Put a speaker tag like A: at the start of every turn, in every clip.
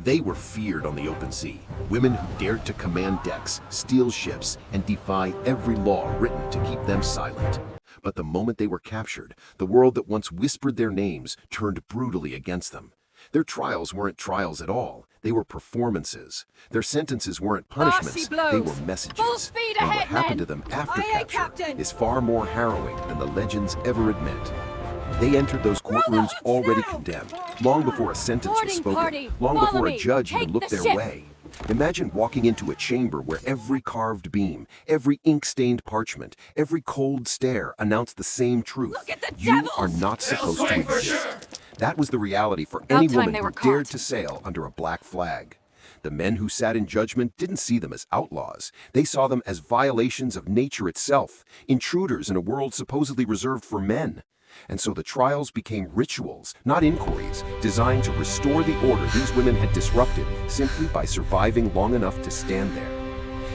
A: They were feared on the open sea, women who dared to command decks, steal ships, and defy every law written to keep them silent. But the moment they were captured, the world that once whispered their names turned brutally against them. Their trials weren't trials at all, they were performances. Their sentences weren't punishments, they were messages.
B: Full speed
A: And what
B: ahead,
A: happened
B: men.
A: to them after
B: Aye, aye,
A: capture
B: Captain.
A: is far more harrowing than the legends ever admit. They entered those courtrooms already condemned, long before a sentence was
B: Boarding
A: spoken,
B: party.
A: long
B: Follow
A: before a
B: me.
A: judge
B: Take
A: even looked
B: the
A: their
B: ship.
A: way. Imagine walking into a chamber where every carved beam, every ink-stained parchment, every cold stare announced the same truth.
B: Look at the
A: You
B: devils!
A: are not supposed to
C: swing for
A: exist.
C: sure.
A: That was the reality for
B: About
A: any
B: time
A: woman
B: they
A: who
B: were
A: dared
B: caught.
A: to sail under a black flag. The men who sat in judgment didn't see them as outlaws. They saw them as violations of nature itself, intruders in a world supposedly reserved for men. And so the trials became rituals, not inquiries, designed to restore the order these women had disrupted simply by surviving long enough to stand there.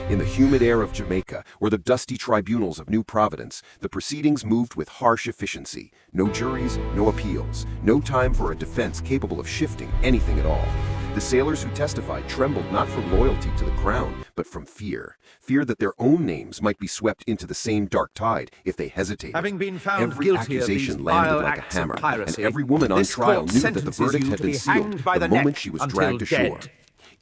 A: In the humid air of Jamaica, or the dusty tribunals of New Providence, the proceedings moved with harsh efficiency. No juries, no appeals, no time for a defense capable of shifting anything at all. The sailors who testified trembled not from loyalty to the crown, but from fear. Fear that their own names might be swept into the same dark tide if they hesitated.
C: Having been found
A: Every
C: guilty of these
A: accusation landed
C: vile
A: like
C: acts
A: a
C: of
A: hammer, and
C: piracy,
A: every woman on
C: this
A: trial
C: court
A: knew that the
C: sentences
A: verdict
C: you
A: had
C: to
A: been
C: be
A: sealed
C: hanged by
A: the
C: the
A: moment
C: neck
A: she was
C: until
A: dragged ashore.
C: dead.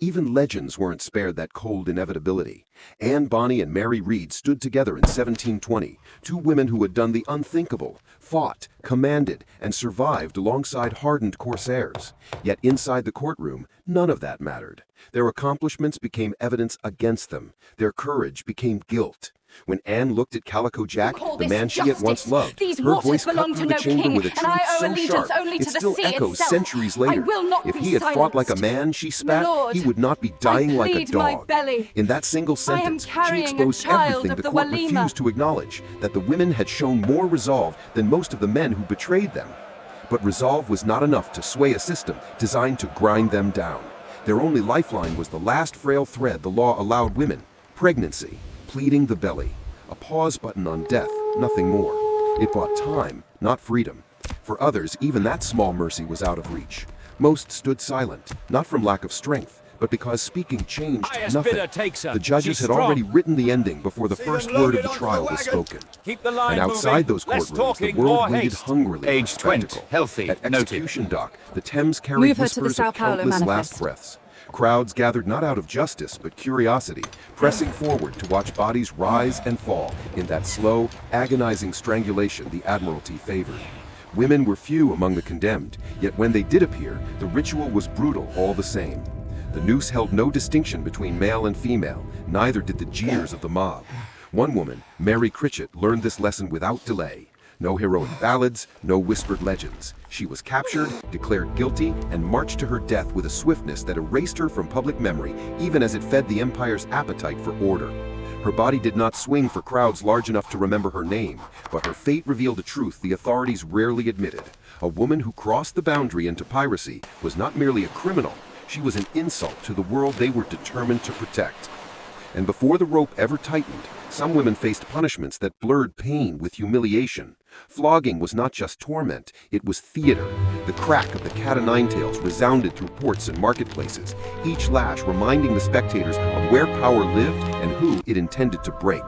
A: Even legends weren't spared that cold inevitability. Anne Bonny and Mary Read stood together in 1720, two women who had done the unthinkable, fought, commanded, and survived alongside hardened corsairs. Yet inside the courtroom, none of that mattered. Their accomplishments became evidence against them. Their courage became guilt. When Anne looked at Calico Jack,
B: Call
A: the
B: this
A: man she had once
B: justice.
A: loved,
B: These
A: her
B: waters
A: voice cut
B: belong
A: through
B: to
A: the
B: no
A: chamber
B: king,
A: with a
B: and
A: truth
B: I owe
A: so
B: allegiance
A: sharp
B: only
A: it
B: to the
A: still
B: sea
A: echoes
B: itself.
A: centuries
B: I
A: later.
B: will not
A: If
B: be
A: he had fought like a
B: silenced.
A: man, she spat,
B: Lord,
A: he would not be dying like a
B: plead my
A: dog.
B: belly.
A: In that single
B: I am
A: sentence, she
B: carrying a
A: exposed
B: child
A: everything
B: of
A: the
B: the
A: court
B: Walima.
A: refused to acknowledge, that the women had shown more resolve than most of the men who betrayed them. But resolve was not enough to sway a system designed to grind them down. Their only lifeline was the last frail thread the law allowed women: pregnancy, pleading the belly. A pause button on death, nothing more. It bought time, not freedom. For others, even that small mercy was out of reach. Most stood silent, not from lack of strength, but because speaking changed
D: Highest
A: nothing.
D: bidder takes her.
A: The judges
D: She's
A: had
D: strong.
A: already written the ending before the
C: See
A: first
C: them
A: word of
C: loaded
A: the
C: onto
A: trial
C: the
A: was
C: wagon.
A: spoken.
D: Keep the line
A: And outside
D: moving.
A: those
D: Less
A: courtrooms, the
D: talking,
A: world
D: more
A: waited
D: haste.
A: hungrily
D: Age
A: for
D: 20,
A: spectacle.
D: healthy,
A: At
D: noted.
A: execution dock, the Thames carried
B: Move her to the
A: whispers
B: Sao
A: of
B: Paulo
A: countless
B: manifest.
A: last breaths. Crowds gathered not out of justice, but curiosity, pressing forward to watch bodies rise and fall in that slow, agonizing strangulation the Admiralty favored. Women were few among the condemned, yet when they did appear, the ritual was brutal all the same. The noose held no distinction between male and female, neither did the jeers of the mob. One woman, Mary Critchett, learned this lesson without delay. No heroic ballads, no whispered legends. She was captured, declared guilty, and marched to her death with a swiftness that erased her from public memory, even as it fed the empire's appetite for order. Her body did not swing for crowds large enough to remember her name, but her fate revealed a truth the authorities rarely admitted. A woman who crossed the boundary into piracy was not merely a criminal, she was an insult to the world they were determined to protect. And before the rope ever tightened, some women faced punishments that blurred pain with humiliation. Flogging was not just torment, it was theater. The crack of the cat-o'-nine-tails resounded through ports and marketplaces, each lash reminding the spectators of where power lived and who it intended to break.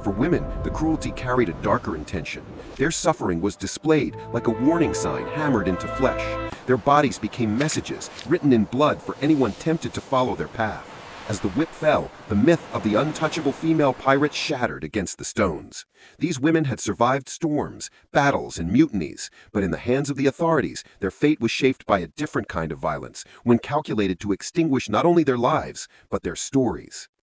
A: For women, the cruelty carried a darker intention. Their suffering was displayed like a warning sign hammered into flesh. Their bodies became messages, written in blood for anyone tempted to follow their path. As the whip fell, the myth of the untouchable female pirate shattered against the stones. These women had survived storms, battles, and mutinies, but in the hands of the authorities, their fate was shaped by a different kind of violence, one calculated to extinguish not only their lives, but their stories.